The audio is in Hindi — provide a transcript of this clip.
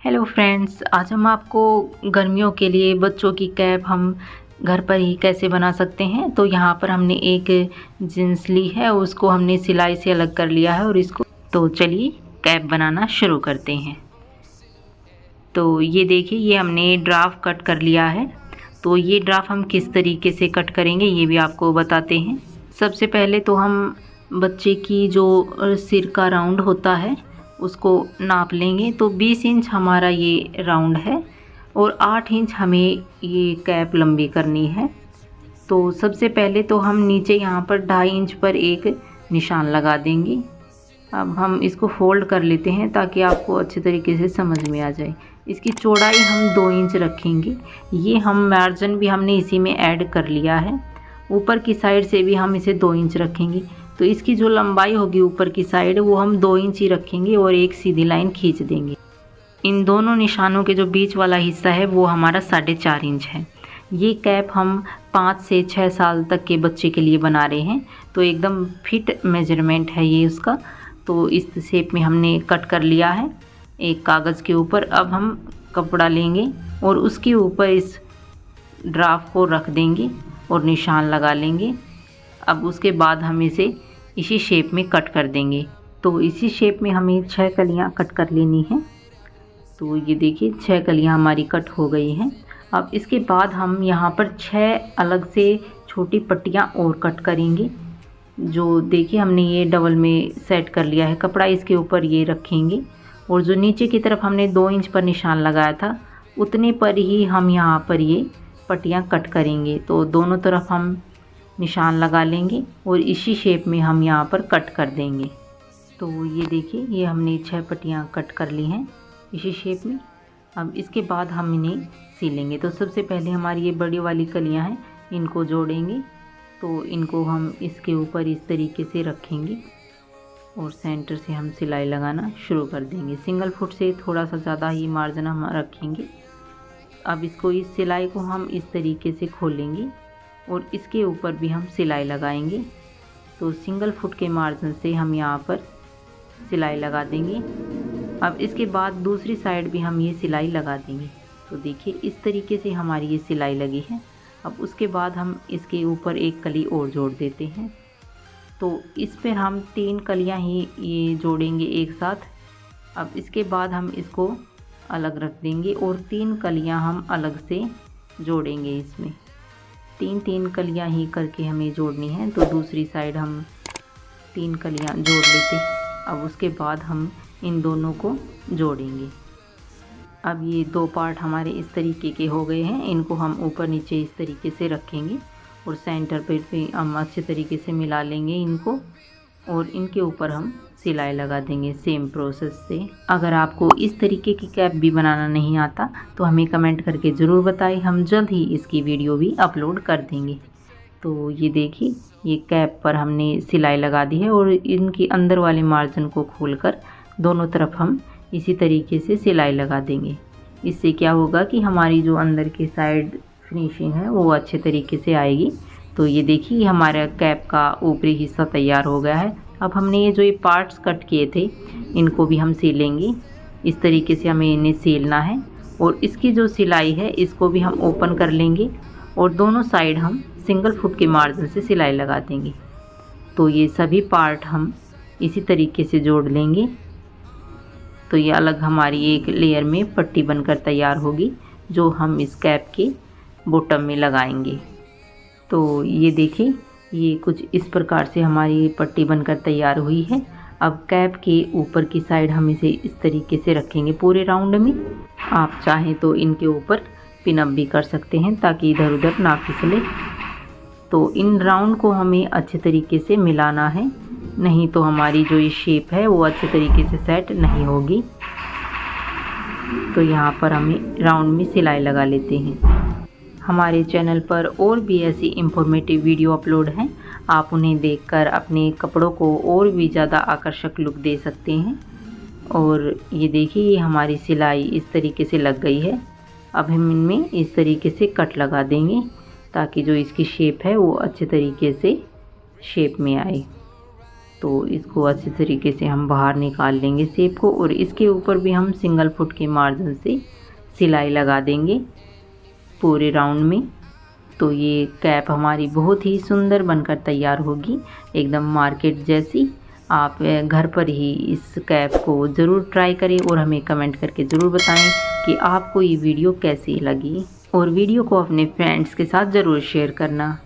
हेलो फ्रेंड्स, आज हम आपको गर्मियों के लिए बच्चों की कैप हम घर पर ही कैसे बना सकते हैं। तो यहाँ पर हमने एक जीन्स ली है, उसको हमने सिलाई से अलग कर लिया है और इसको तो चलिए कैप बनाना शुरू करते हैं। तो ये देखिए, ये हमने ड्राफ्ट कट कर लिया है। तो ये ड्राफ्ट हम किस तरीके से कट करेंगे ये भी आपको बताते हैं। सबसे पहले तो हम बच्चे की जो सिर का राउंड होता है उसको नाप लेंगे। तो 20 इंच हमारा ये राउंड है और 8 इंच हमें ये कैप लंबी करनी है। तो सबसे पहले तो हम नीचे यहाँ पर 2.5 इंच पर एक निशान लगा देंगे। अब हम इसको फोल्ड कर लेते हैं ताकि आपको अच्छे तरीके से समझ में आ जाए। इसकी चौड़ाई हम 2 इंच रखेंगे। ये हम मार्जिन भी हमने इसी में ऐड कर लिया है। ऊपर की साइड से भी हम इसे 2 इंच रखेंगे। तो इसकी जो लंबाई होगी ऊपर की साइड वो हम 2 इंच ही रखेंगे और एक सीधी लाइन खींच देंगे। इन दोनों निशानों के जो बीच वाला हिस्सा है वो हमारा 4.5 इंच है। ये कैप हम 5 से 6 साल तक के बच्चे के लिए बना रहे हैं। तो एकदम फिट मेजरमेंट है ये उसका। तो इस शेप में हमने कट कर लिया है एक कागज़ के ऊपर। अब हम कपड़ा लेंगे और उसके ऊपर इस ड्राफ्ट को रख देंगे और निशान लगा लेंगे। अब उसके बाद हम इसे इसी शेप में कट कर देंगे। तो इसी शेप में हमें 6 कलियां कट कर लेनी है। तो ये देखिए 6 कलियां हमारी कट हो गई हैं। अब इसके बाद हम यहाँ पर 6 अलग से छोटी पट्टियाँ और कट करेंगे। जो देखिए हमने ये डबल में सेट कर लिया है कपड़ा, इसके ऊपर ये रखेंगे और जो नीचे की तरफ हमने 2 इंच पर निशान लगाया था उतने पर ही हम यहाँ पर ये पट्टियाँ कट करेंगे। तो दोनों तरफ हम निशान लगा लेंगे और इसी शेप में हम यहाँ पर कट कर देंगे। तो ये देखिए, ये हमने 6 पट्टियाँ कट कर ली हैं इसी शेप में। अब इसके बाद हम इन्हें सिलेंगे। तो सबसे पहले हमारी ये बड़ी वाली कलियाँ हैं, इनको जोड़ेंगे। तो इनको हम इसके ऊपर इस तरीके से रखेंगे और सेंटर से हम सिलाई लगाना शुरू कर देंगे। सिंगल फुट से थोड़ा सा ज़्यादा ही मार्जिन हम रखेंगे। अब इसको इस सिलाई को हम इस तरीके से खोलेंगे और इसके ऊपर भी हम सिलाई लगाएंगे। तो सिंगल फुट के मार्जिन से हम यहाँ पर सिलाई लगा देंगे। अब इसके बाद दूसरी साइड भी हम ये सिलाई लगा देंगे। तो देखिए इस तरीके से हमारी ये सिलाई लगी है। अब उसके बाद हम इसके ऊपर एक कली और जोड़ देते हैं। तो इस पर हम 3 कलियाँ ही ये जोड़ेंगे एक साथ। अब इसके बाद हम इसको अलग रख देंगे और 3 कलियाँ हम अलग से जोड़ेंगे। इसमें 3 कलियाँ ही करके हमें जोड़नी है। तो दूसरी साइड हम 3 कलियाँ जोड़ लेते हैं। अब उसके बाद हम इन दोनों को जोड़ेंगे। अब ये 2 पार्ट हमारे इस तरीके के हो गए हैं। इनको हम ऊपर नीचे इस तरीके से रखेंगे और सेंटर पे हम अच्छे तरीके से मिला लेंगे इनको और इनके ऊपर हम सिलाई लगा देंगे सेम प्रोसेस से। अगर आपको इस तरीके की कैप भी बनाना नहीं आता तो हमें कमेंट करके ज़रूर बताएं, हम जल्द ही इसकी वीडियो भी अपलोड कर देंगे। तो ये देखिए, ये कैप पर हमने सिलाई लगा दी है और इनकी अंदर वाले मार्जिन को खोलकर दोनों तरफ हम इसी तरीके से सिलाई लगा देंगे। इससे क्या होगा कि हमारी जो अंदर की साइड फिनिशिंग है वो अच्छे तरीके से आएगी। तो ये देखिए हमारा कैप का ऊपरी हिस्सा तैयार हो गया है। अब हमने ये जो ये पार्ट्स कट किए थे इनको भी हम सिलेंगे। इस तरीके से हमें इन्हें सिलना है और इसकी जो सिलाई है इसको भी हम ओपन कर लेंगे और दोनों साइड हम सिंगल फुट के मार्जिन से सिलाई लगा देंगे। तो ये सभी पार्ट हम इसी तरीके से जोड़ लेंगे। तो ये अलग हमारी एक लेयर में पट्टी बनकर तैयार होगी जो हम इस कैप के बॉटम में लगाएंगे। तो ये देखिए, ये कुछ इस प्रकार से हमारी पट्टी बनकर तैयार हुई है। अब कैप के ऊपर की साइड हम इसे इस तरीके से रखेंगे पूरे राउंड में। आप चाहें तो इनके ऊपर पिनअप भी कर सकते हैं ताकि इधर उधर ना फिसले। तो इन राउंड को हमें अच्छे तरीके से मिलाना है, नहीं तो हमारी जो ये शेप है वो अच्छे तरीके से सेट नहीं होगी। तो यहाँ पर हमें राउंड में सिलाई लगा लेते हैं। हमारे चैनल पर और भी ऐसी इंफॉर्मेटिव वीडियो अपलोड हैं, आप उन्हें देखकर अपने कपड़ों को और भी ज़्यादा आकर्षक लुक दे सकते हैं। और ये देखिए, ये हमारी सिलाई इस तरीके से लग गई है। अब हम इनमें इस तरीके से कट लगा देंगे ताकि जो इसकी शेप है वो अच्छे तरीके से शेप में आए। तो इसको अच्छी तरीके से हम बाहर निकाल लेंगे शेप को, और इसके ऊपर भी हम सिंगल फुट के मार्जिन से सिलाई लगा देंगे पूरे राउंड में। तो ये कैप हमारी बहुत ही सुंदर बनकर तैयार होगी, एकदम मार्केट जैसी। आप घर पर ही इस कैप को ज़रूर ट्राई करें और हमें कमेंट करके ज़रूर बताएं कि आपको ये वीडियो कैसी लगी, और वीडियो को अपने फ्रेंड्स के साथ ज़रूर शेयर करना।